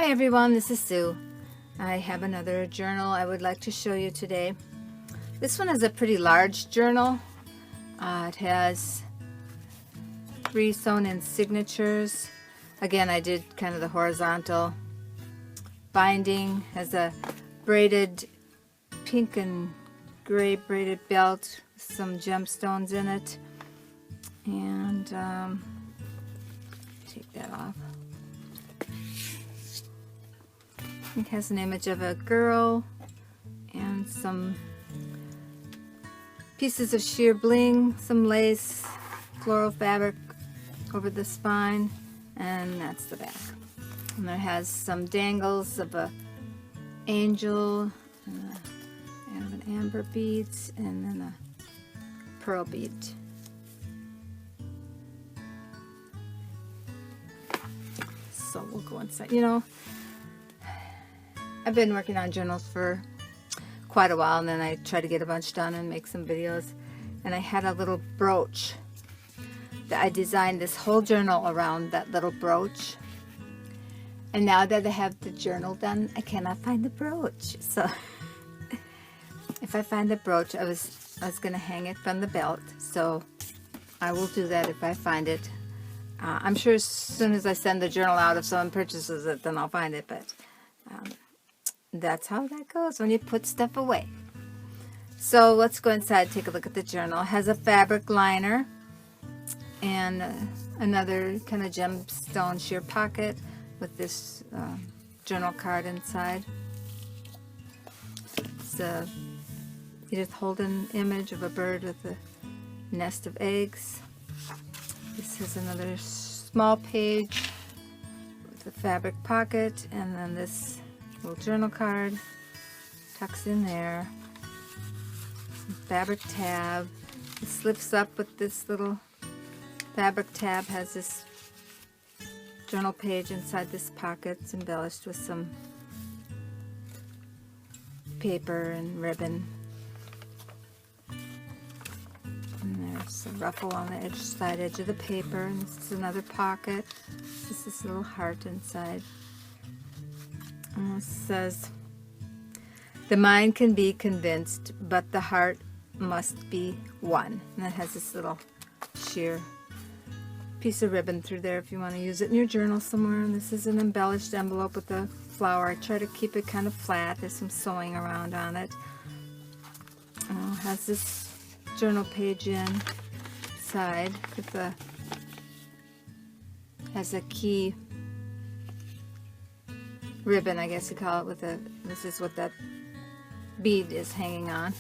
Hi everyone, this is Sue. I have another journal I would like to show you today. This one is a pretty large journal. It has 3 sewn-in signatures. Again, I did kind of the horizontal binding. Has a braided pink and gray braided belt with some gemstones in it. And take that off. It has an image of a girl and some pieces of sheer bling, some lace, floral fabric over the spine, and that's the back. And it has some dangles of a angel and an amber beads and then a pearl bead. So we'll go inside. You know, I've been working on journals for quite a while, and then I try to get a bunch done and make some videos. And I had a little brooch that I designed this whole journal around that little brooch. And now that I have the journal done, I cannot find the brooch. So if I find the brooch, I was going to hang it from the belt. So I will do that if I find it. I'm sure as soon as I send the journal out, if someone purchases it, then I'll find it. But that's how that goes when you put stuff away. So let's go inside and take a look at the journal. It has a fabric liner and another kind of gemstone sheer pocket with this journal card inside. It's a Edith Holden image of a bird with a nest of eggs. This is another small page with a fabric pocket, and then this little journal card tucks in there. Fabric tab. It slips up with this little fabric tab. Has this journal page inside this pocket. It's embellished with some paper and ribbon. And there's a ruffle on the side edge of the paper. And this is another pocket. This is this little heart inside. And it says, "The mind can be convinced, but the heart must be one." And that has this little sheer piece of ribbon through there if you want to use it in your journal somewhere. And this is an embellished envelope with a flower. I try to keep it kind of flat. There's some sewing around on it. It has this journal page inside with a has a key ribbon, I guess you call it, with a, this is what that bead is hanging on.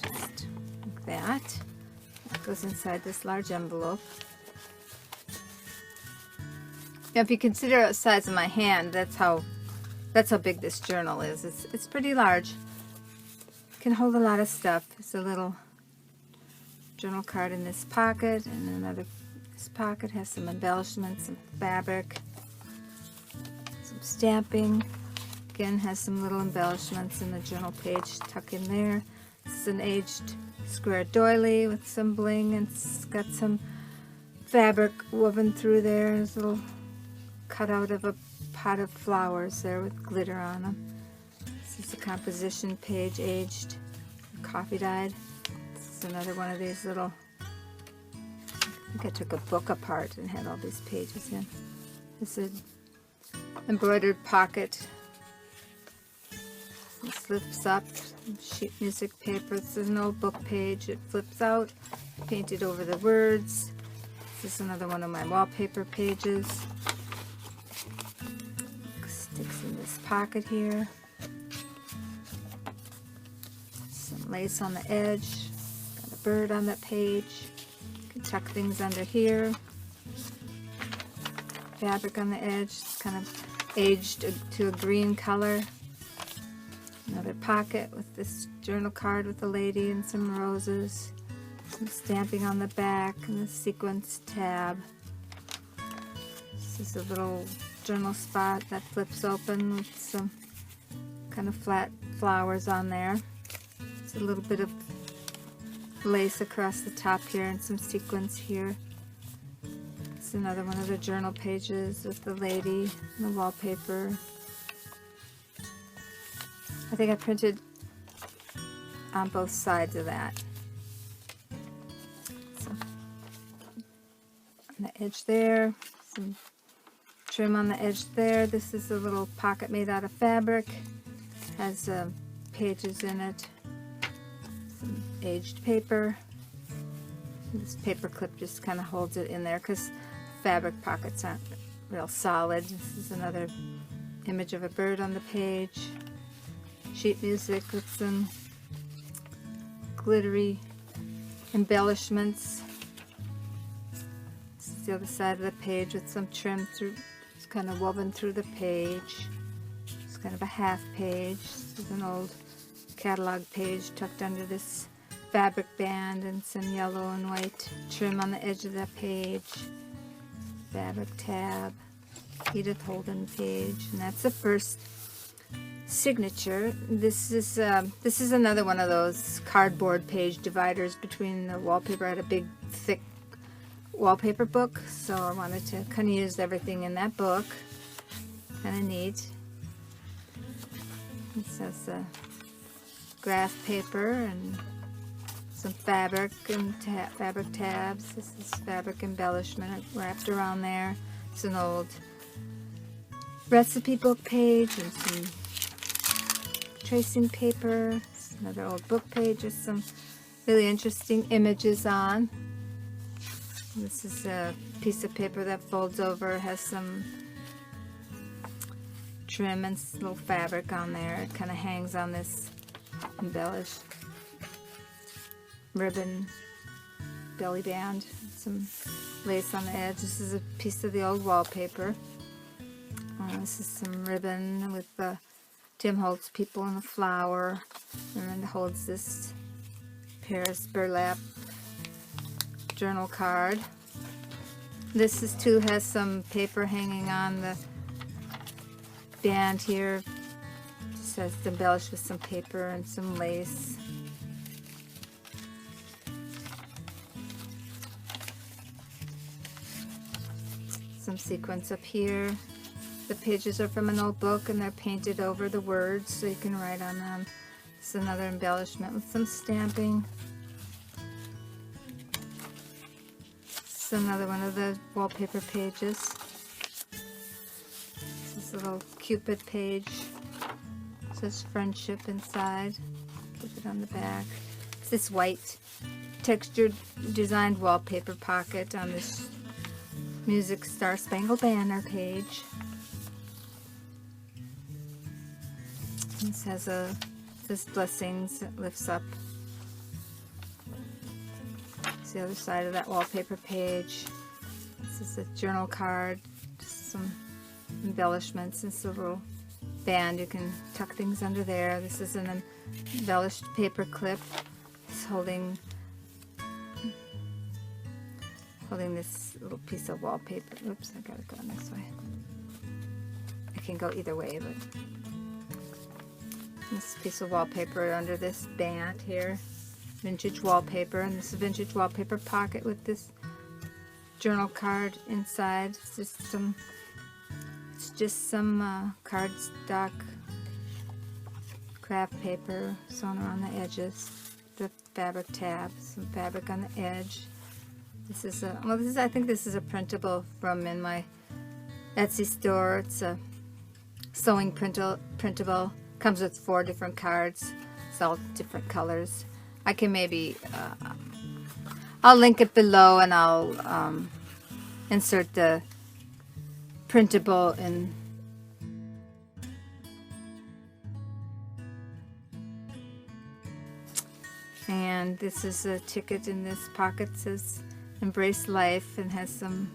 Just like that. It goes inside this large envelope. Now if you consider the size of my hand, that's how big this journal is. It's pretty large. It can hold a lot of stuff. There's a little journal card in this pocket, and another, this pocket has some embellishments, some fabric, some stamping. Again, has some little embellishments in the journal page. Tuck in there. This is an aged square doily with some bling, and it's got some fabric woven through there. There's a little cutout of a pot of flowers there with glitter on them. This is a composition page, aged, coffee dyed. This is another one of these little, I think I took a book apart and had all these pages in. This is embroidered pocket. It flips up, sheet music paper. This is an old book page. It flips out, painted over the words. This is another one of my wallpaper pages. Sticks in this pocket here. Some lace on the edge. Got a bird on that page. You can tuck things under here. Fabric on the edge. It's kind of aged to a green color. Another pocket with this journal card with a lady and some roses. Some stamping on the back and the sequence tab. This is a little journal spot that flips open with some kind of flat flowers on there. There's a little bit of lace across the top here and some sequins here. It's another one of the journal pages with the lady and the wallpaper. I think I printed on both sides of that. So, on the edge there, some trim on the edge there. This is a little pocket made out of fabric. Has pages in it. Some aged paper. This paper clip just kind of holds it in there because fabric pockets aren't real solid. This is another image of a bird on the page. Sheet music with some glittery embellishments. This is the other side of the page with some trim through. It's kind of woven through the page. It's kind of a half page. This is an old catalog page tucked under this fabric band and some yellow and white trim on the edge of that page. Fabric tab, Edith Holden page, and that's the first signature. This is another one of those cardboard page dividers between the wallpaper. I had a big thick wallpaper book, so I wanted to kind of use everything in that book. Kind of neat. It says graph paper and some fabric and fabric tabs. This is fabric embellishment wrapped around there. It's an old recipe book page and some tracing paper. It's another old book page with some really interesting images on. This is a piece of paper that folds over. It has some trim and little fabric on there. It kind of hangs on this embellished ribbon belly band, some lace on the edge. This is a piece of the old wallpaper. This is some ribbon with the Tim Holtz people and a flower, and then it holds this Paris burlap journal card. This is too has some paper hanging on the band here. It says embellished with some paper and some lace. Some sequins up here. The pages are from an old book and they're painted over the words so you can write on them. It's another embellishment with some stamping. It's another one of the wallpaper pages. This is a little Cupid page. It says friendship inside. Keep it on the back. It's this white textured designed wallpaper pocket on this Music Star Spangled Banner page. This has this blessings. It lifts up. It's the other side of that wallpaper page. This is a journal card. Just some embellishments. This is a little band. You can tuck things under there. This is an embellished paper clip. It's holding this little piece of wallpaper. Oops, I gotta go this way. I can go either way, but this piece of wallpaper under this band here. Vintage wallpaper, and this is a vintage wallpaper pocket with this journal card inside. It's just some cardstock craft paper sewn around the edges. The fabric tab, some fabric on the edge. This is I think this is a printable from in my Etsy store. It's a sewing printable. Comes with 4 different cards. It's all different colors. I can maybe I'll link it below, and I'll insert the printable in. And this is a ticket in this pocket. It says Embrace Life and has some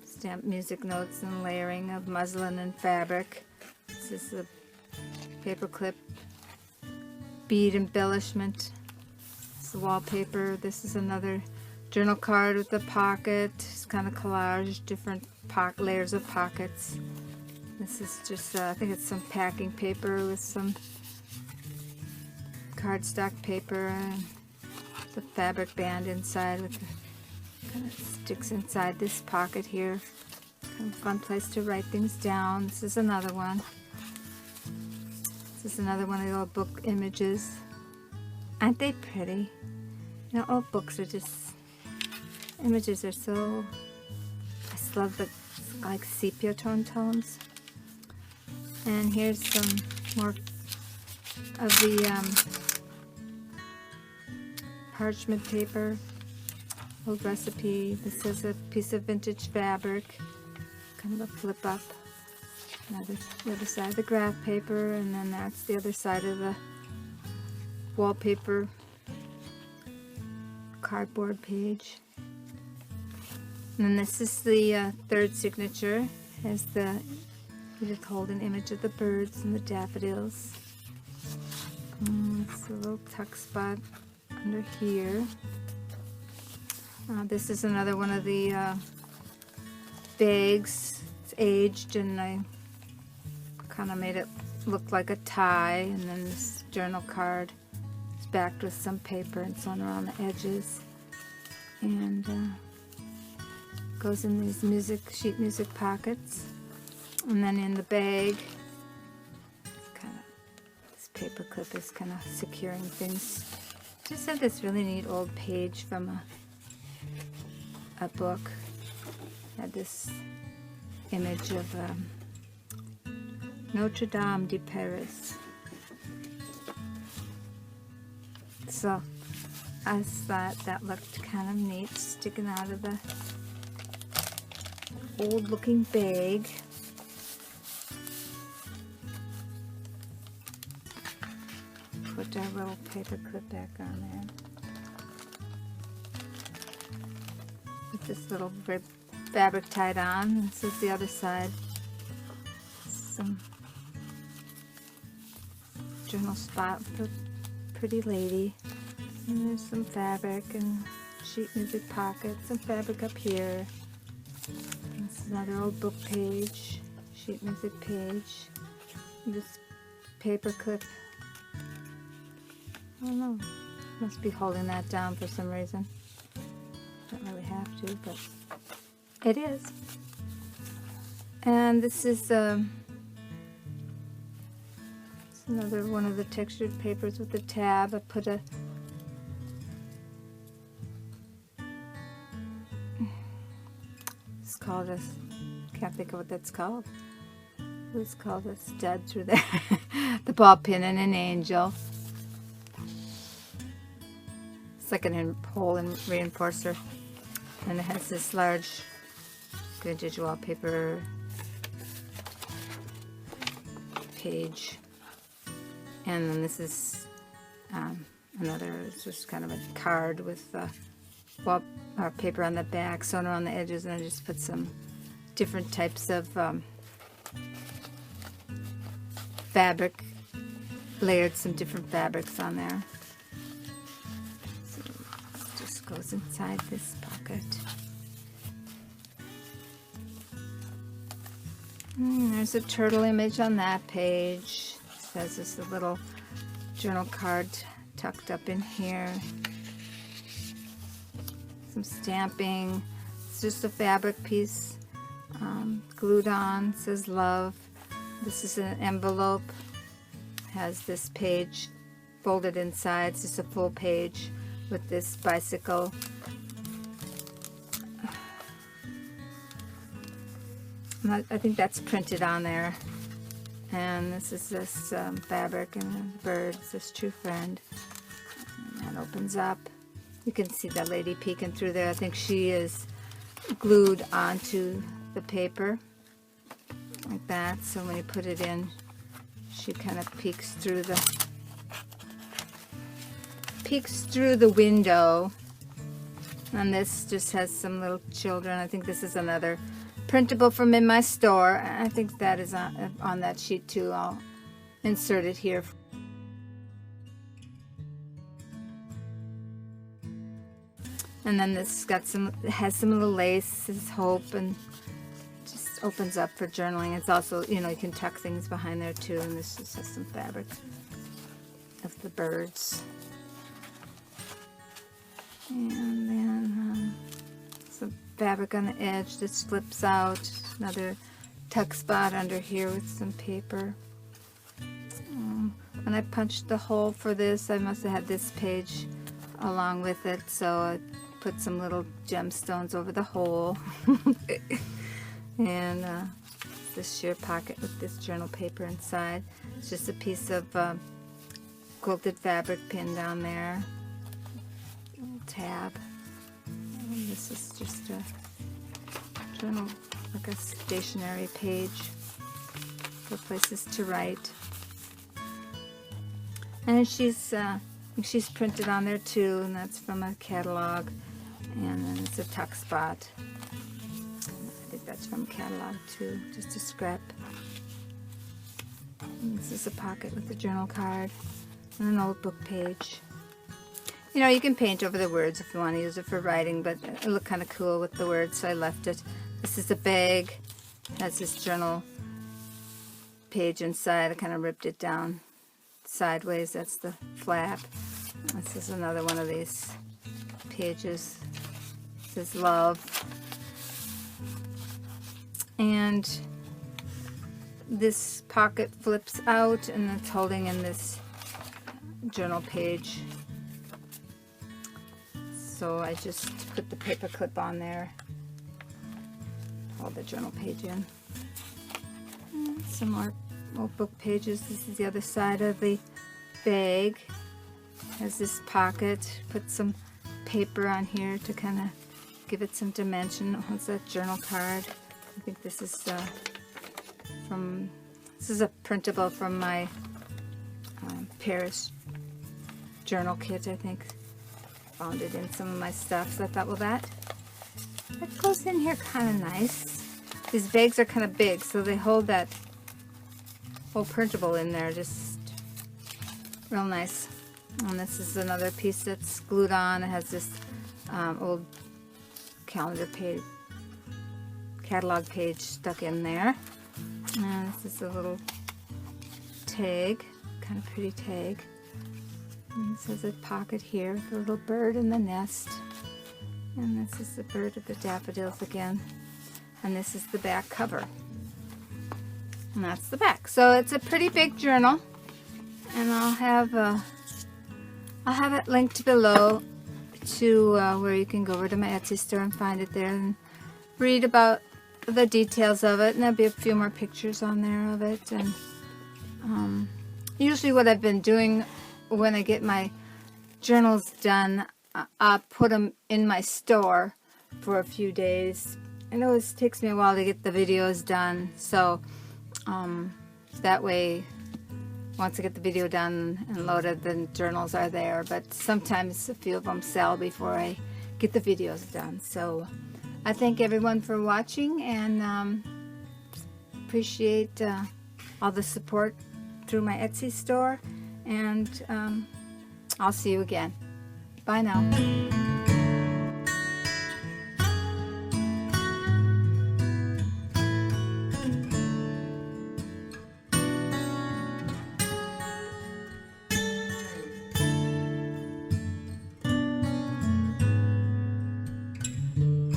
stamped music notes and layering of muslin and fabric. This is a paper clip bead embellishment. It's the wallpaper. This is another journal card with a pocket. It's kind of collage, different layers of pockets. This is just I think it's some packing paper with some cardstock paper and the fabric band inside with the Kind of sticks inside this pocket here. Kind of fun place to write things down. This is another one. This is another one of the old book images. Aren't they pretty? You know, old books are just, images are so, I just love the like sepia tone tones. And here's some more of the parchment paper, old recipe. This is a piece of vintage fabric, kind of a flip up. The other side of the graph paper, and then that's the other side of the wallpaper cardboard page. And then this is the third signature. Has the Edith Holden image of the birds and the daffodils. It's a little tuck spot under here. This is another one of the bags. It's aged, and I kind of made it look like a tie. And then this journal card is backed with some paper and sewn around the edges, and goes in these sheet music pockets. And then in the bag, this paper clip is kind of securing things. Just had this really neat old page from a book. Had this image of Notre Dame de Paris. So I thought that looked kind of neat, sticking out of the old looking bag. Put our little paper clip back on there. With this little fabric tied on. This is the other side. Some journal spot for pretty lady. And there's some fabric and sheet music pocket, some fabric up here. This is another old book page, sheet music page. And this paper clip. I don't know. Must be holding that down for some reason. Don't really have to, but it is. And this is it's another one of the textured papers with the tab. I put it's called a, can't think of what that's called. It's called a stud through there. The ball pin and an angel. It's like a hole and reinforcer. And it has this large vintage wallpaper page. And then this is another, it's just kind of a card with paper on the back, sewn around the edges, and I just put some different types of fabric, layered some different fabrics on there. So it just goes inside this pocket. There's a turtle image on that page. It says there's a little journal card tucked up in here. Some stamping. It's just a fabric piece glued on. It says love. This is an envelope. Has this page folded inside. It's just a full page with this bicycle. I think that's printed on there. And this is this fabric and the birds, this true friend. And that opens up. You can see that lady peeking through there. I think she is glued onto the paper like that. So when you put it in, she kind of peeks through the window. And this just has some little children. I think this is another printable from In My Store. I think that is on that sheet too. I'll insert it here. And then this has some little lace, this hope, and just opens up for journaling. It's also, you can tuck things behind there too. And this just has some fabric of the birds. And then fabric on the edge. This flips out. Another tuck spot under here with some paper. When I punched the hole for this, I must have had this page along with it, so I put some little gemstones over the hole. And this sheer pocket with this journal paper inside. It's just a piece of quilted fabric pinned down there. Little tab. And this is just a journal, like a stationery page for places to write. And she's printed on there too, and that's from a catalog. And then it's a tuck spot. I think that's from a catalog too, just a scrap. And this is a pocket with a journal card and an old book page. You know, you can paint over the words if you want to use it for writing, but it looked kind of cool with the words, so I left it. This is a bag. It has this journal page inside. I kind of ripped it down sideways. That's the flap. This is another one of these pages. It says love. And this pocket flips out and it's holding in this journal page. So I just put the paper clip on there. Hold the journal page in. And some more old book pages. This is the other side of the bag. Has this pocket. Put some paper on here to kind of give it some dimension. What's that journal card? I think this is this is a printable from my Paris journal kit, I think. Found it in some of my stuff, so I thought, well, that goes in here kind of nice. These bags are kind of big, so they hold that whole printable in there, just real nice. And this is another piece that's glued on. It has this old calendar page, catalog page stuck in there. And this is a little tag, kind of pretty tag. And it says a pocket here with a little bird in the nest. And this is the bird of the daffodils again. And this is the back cover. And that's the back. So it's a pretty big journal. And I'll have it linked below to where you can go over to my Etsy store and find it there and read about the details of it. And there'll be a few more pictures on there of it. And usually what I've been doing when I get my journals done, I put them in my store for a few days. It always takes me a while to get the videos done, so that way once I get the video done and loaded, the journals are there, but sometimes a few of them sell before I get the videos done. So I thank everyone for watching and appreciate all the support through my Etsy store. And I'll see you again. Bye now.